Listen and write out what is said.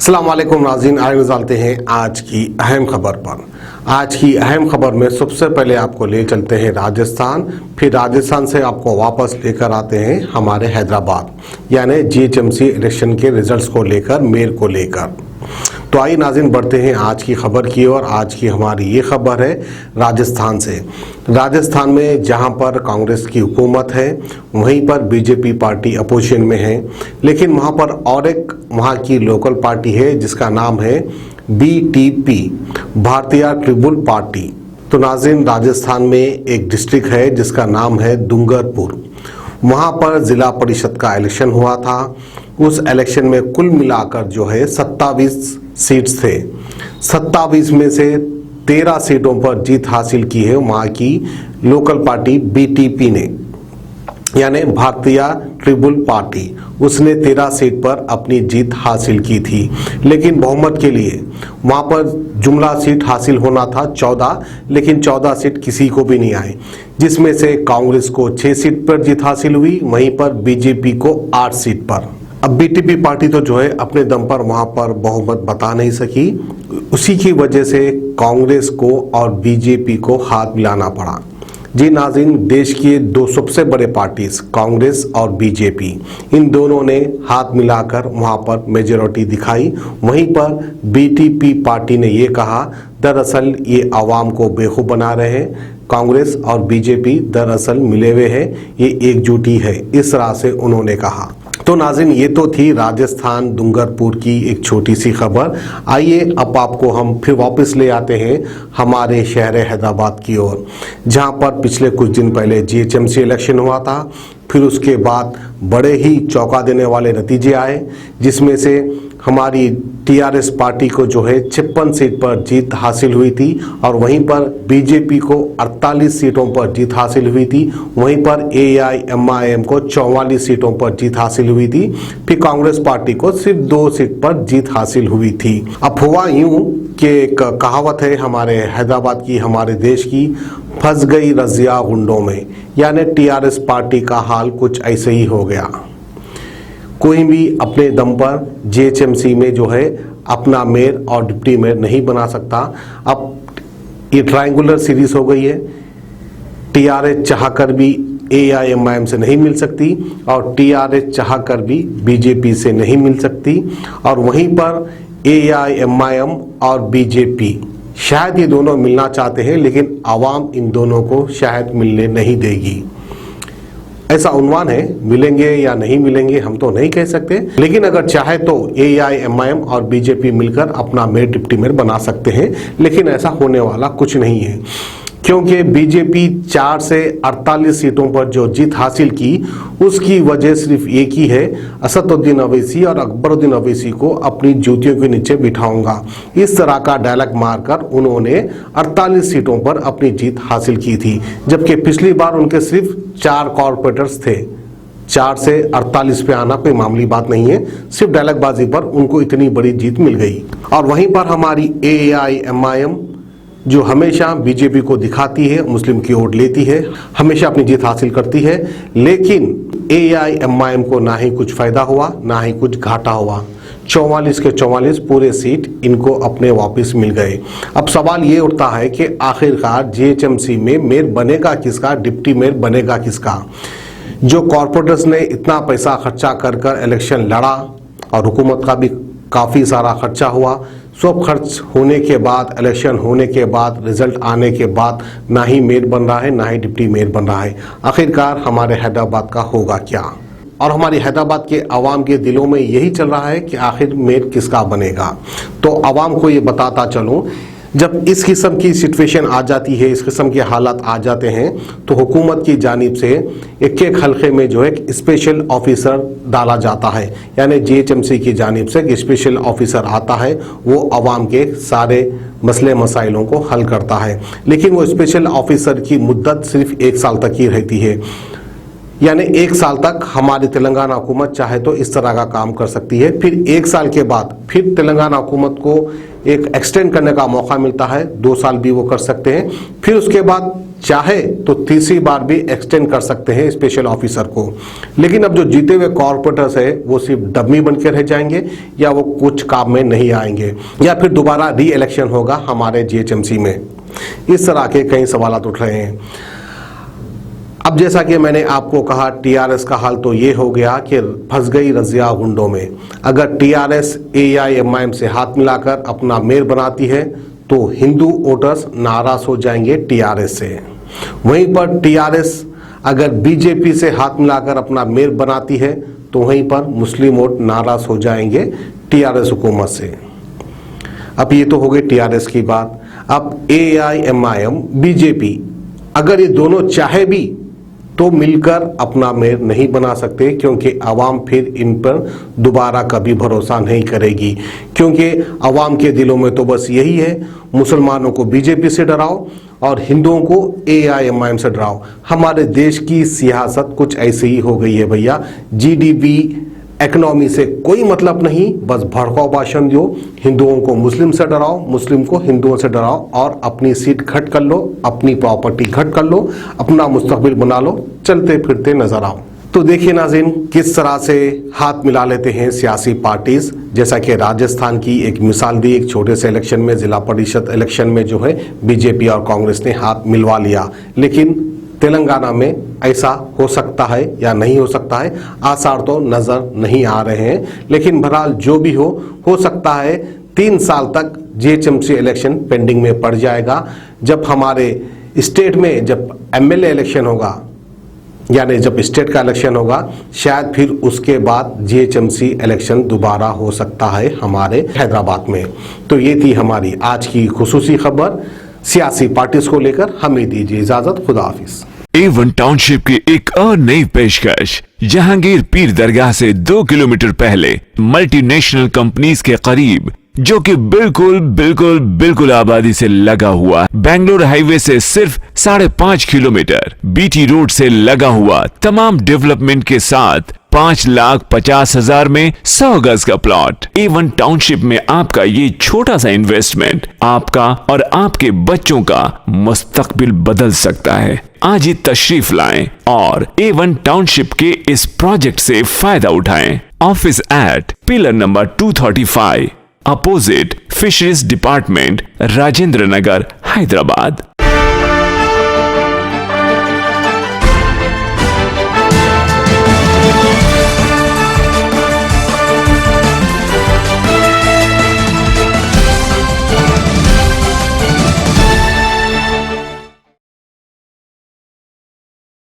अस्सलाम वालेकुम नाज़रीन, आगे चलते हैं आज की अहम खबर पर। आज की अहम खबर में सबसे पहले आपको ले चलते हैं राजस्थान, फिर राजस्थान से आपको वापस लेकर आते हैं हमारे हैदराबाद, यानी जीएचएमसी इलेक्शन के रिजल्ट्स को लेकर, मेयर को लेकर। तो आइए नाज़रीन बढ़ते हैं आज की खबर की ओर। आज की हमारी ये खबर है राजस्थान से। राजस्थान में जहां पर कांग्रेस की हुकूमत है वहीं पर बीजेपी पार्टी अपोजिशन में है, लेकिन वहां पर और एक वहां की लोकल पार्टी है जिसका नाम है बीटीपी, भारतीय ट्रिब्यूनल पार्टी। तो नाज़रीन राजस्थान में एक डिस्ट्रिक्ट है जिसका नाम है डूंगरपुर। वहां पर जिला परिषद का इलेक्शन हुआ था। उस इलेक्शन में कुल मिलाकर जो है 27 सीट्स थे। 27 में से 13 सीटों पर जीत हासिल की है वहां की लोकल पार्टी बीटीपी ने, यानी भारतीय ट्रिब्यूनल पार्टी। उसने 13 सीट पर अपनी जीत हासिल की थी, लेकिन बहुमत के लिए वहां पर जुमला सीट हासिल होना था 14, लेकिन 14 सीट किसी को भी नहीं आए, जिसमें से कांग्रेस को 6 सीट पर जीत हासिल हुई, वहीं पर बीजेपी को 8 सीट पर। अब बीटीपी पार्टी तो जो है अपने दम पर वहां पर बहुमत बता नहीं सकी, उसी की वजह से कांग्रेस को और बीजेपी को हाथ मिलाना पड़ा। जी नाज़रीन, देश की दो सबसे बड़े पार्टीज कांग्रेस और बीजेपी, इन दोनों ने हाथ मिलाकर वहां पर मेजॉरिटी दिखाई। वहीं पर बीटीपी पार्टी ने ये कहा दरअसल ये आवाम को बेवकूफ़ बना रहे हैं, कांग्रेस और बीजेपी दरअसल मिले हुए हैं, ये एकजुटी है, इस तरह से उन्होंने कहा। तो नाज़रीन ये तो थी राजस्थान डूंगरपुर की एक छोटी सी खबर। आइए अब आपको हम फिर वापस ले आते हैं हमारे शहर हैदराबाद की ओर, जहां पर पिछले कुछ दिन पहले जीएचएमसी इलेक्शन हुआ था। फिर उसके बाद बड़े ही चौंका देने वाले नतीजे आए, जिसमें से हमारी टीआरएस पार्टी को जो है 56 सीट पर जीत हासिल हुई थी, और वहीं पर बीजेपी को 48 सीटों पर जीत हासिल हुई थी। वहीं पर एआईएमआईएम को 44 सीटों पर जीत हासिल हुई थी। फिर कांग्रेस पार्टी को सिर्फ 2 सीट पर जीत हासिल हुई थी। अब हुआ यूं कि एक कहावत है हमारे हैदराबाद की, हमारे देश की, फंस गई रजिया गुंडों में, यानी टीआरएस पार्टी का हाल कुछ ऐसे ही हो गया। कोई भी अपने दम पर जीएचएमसी में जो है अपना मेयर और डिप्टी मेयर नहीं बना सकता। अब ये ट्रायंगुलर सीरीज हो गई है, टीआरएस चाहकर भी एआईएमआईएम से नहीं मिल सकती, और टीआरएस चाहकर भी बीजेपी से नहीं मिल सकती, और वहीं पर एआईएमआईएम और बीजेपी शायद ये दोनों मिलना चाहते हैं, लेकिन आवाम इन दोनों को शायद मिलने नहीं देगी। ऐसा उन्वान है, मिलेंगे या नहीं मिलेंगे हम तो नहीं कह सकते, लेकिन अगर चाहे तो एआईएमआईएम और बीजेपी मिलकर अपना मेयर डिप्टी मेयर बना सकते हैं, लेकिन ऐसा होने वाला कुछ नहीं है, क्योंकि बीजेपी 4 से 48 सीटों पर जो जीत हासिल की उसकी वजह सिर्फ एक ही है, असदुद्दीन अवैसी और अकबरुद्दीन अवैसी को अपनी जूतियों के नीचे बिठाऊंगा, इस तरह का डायलॉग मारकर उन्होंने 48 सीटों पर अपनी जीत हासिल की थी। जबकि पिछली बार उनके सिर्फ 4 कॉर्पोरेटर्स थे। 4 से 48 पे आना कोई मामूली बात नहीं है, सिर्फ डायलॉगबाजी पर उनको इतनी बड़ी जीत मिल गई। और वहीं पर हमारी एआईएमआईएम जो हमेशा बीजेपी को दिखाती है, मुस्लिम की वोट लेती है, हमेशा अपनी जीत हासिल करती है, लेकिन एआईएमआईएम को ना ही कुछ फायदा हुआ ना ही कुछ घाटा हुआ। 44 के 44 पूरे सीट इनको अपने वापस मिल गए। अब सवाल ये उठता है कि आखिरकार जीएचएमसी में मेयर बनेगा किसका, डिप्टी मेयर बनेगा किसका? जो कॉर्पोरेटर्स ने इतना पैसा खर्चा कर इलेक्शन लड़ा और हुकूमत का भी काफ़ी सारा खर्चा हुआ, सब खर्च होने के बाद, इलेक्शन होने के बाद, रिजल्ट आने के बाद ना ही मेयर बन रहा है ना ही डिप्टी मेयर बन रहा है। आखिरकार हमारे हैदराबाद का होगा क्या? और हमारी हैदराबाद के आवाम के दिलों में यही चल रहा है कि आखिर मेयर किसका बनेगा। तो आवाम को ये बताता चलूं, जब इस किस्म की सिचुएशन आ जाती है, इस किस्म के हालात आ जाते हैं, तो हुकूमत की जानिब से एक एक हल्के में जो है स्पेशल ऑफिसर डाला जाता है, यानी जीएचएमसी की जानिब से एक स्पेशल ऑफिसर आता है, वो आवाम के सारे मसले मसाइलों को हल करता है। लेकिन वो स्पेशल ऑफिसर की मुद्दत सिर्फ 1 साल तक ही रहती है, यानी 1 साल तक हमारी तेलंगाना हुकूमत चाहे तो इस तरह का काम कर सकती है। फिर 1 साल के बाद फिर तेलंगाना हुकूमत को एक एक्सटेंड करने का मौका मिलता है, 2 साल भी वो कर सकते हैं। फिर उसके बाद चाहे तो तीसरी बार भी एक्सटेंड कर सकते हैं स्पेशल ऑफिसर को। लेकिन अब जो जीते हुए कॉर्पोरेटर्स है वो सिर्फ डमी बन के रह जाएंगे या वो कुछ काम में नहीं आएंगे या फिर दोबारा री इलेक्शन होगा हमारे जीएचएमसी में। इस तरह के कई सवाल उठ रहे हैं। अब जैसा कि मैंने आपको कहा, टीआरएस का हाल तो ये हो गया कि फंस गई रजिया गुंडों में। अगर टीआरएस एआईएमआईएम से हाथ मिलाकर अपना मेयर बनाती है तो हिंदू वोटर्स नाराज हो जाएंगे टीआरएस से। वहीं पर टीआरएस अगर बीजेपी से हाथ मिलाकर अपना मेयर बनाती है तो वहीं पर मुस्लिम वोट नाराज हो जाएंगे टीआरएस हुकूमत से। अब ये तो हो गई टीआरएस की बात। अब एआईएमआईएम बीजेपी अगर ये दोनों चाहे भी तो मिलकर अपना मेयर नहीं बना सकते, क्योंकि आवाम फिर इन पर दोबारा कभी भरोसा नहीं करेगी। क्योंकि आवाम के दिलों में तो बस यही है, मुसलमानों को बीजेपी से डराओ और हिंदुओं को एआईएमआईएम से डराओ। हमारे देश की सियासत कुछ ऐसी ही हो गई है भैया। जीडीपी इकोनॉमी से कोई मतलब नहीं, बस भड़काऊ भाषण दो, हिंदुओं को मुस्लिम से डराओ, मुस्लिम को हिंदुओं से डराओ और अपनी सीट घट कर लो, अपनी प्रॉपर्टी घट कर लो, अपना मुस्तकबिल बना लो, चलते फिरते नजर आओ। तो देखिए नाज़रीन, किस तरह से हाथ मिला लेते हैं सियासी पार्टीज। जैसा कि राजस्थान की एक मिसाल दी, एक छोटे से इलेक्शन में, जिला परिषद इलेक्शन में जो है बीजेपी और कांग्रेस ने हाथ मिलवा लिया। लेकिन तेलंगाना में ऐसा हो सकता है या नहीं हो सकता है, आसार तो नजर नहीं आ रहे हैं। लेकिन बहरहाल जो भी हो सकता है 3 साल तक जीएचएमसी इलेक्शन पेंडिंग में पड़ जाएगा। जब हमारे स्टेट में जब एमएलए इलेक्शन होगा, यानी जब स्टेट का इलेक्शन होगा, शायद फिर उसके बाद जीएचएमसी इलेक्शन दोबारा हो सकता है हमारे हैदराबाद में। तो ये थी हमारी आज की खुसूसी खबर सियासी पार्टीज को लेकर। हमें दीजिए इजाजत, खुदा हाफिज। A1 टाउनशिप की एक और नई पेशकश। जहांगीर पीर दरगाह से 2 किलोमीटर पहले मल्टीनेशनल कंपनीज के करीब, जो कि बिल्कुल आबादी से लगा हुआ, बेंगलोर हाईवे से सिर्फ 5.5 किलोमीटर, बीटी रोड से लगा हुआ, तमाम डेवलपमेंट के साथ 5,50,000 में 100 गज का प्लॉट। A1 टाउनशिप में आपका ये छोटा सा इन्वेस्टमेंट आपका और आपके बच्चों का मुस्तकबिल बदल सकता है। आज ही तशरीफ लाएं और A1 टाउनशिप के इस प्रोजेक्ट से फायदा उठाएं। Office at pillar number 235, opposite fisheries department, Rajendra Nagar, Hyderabad.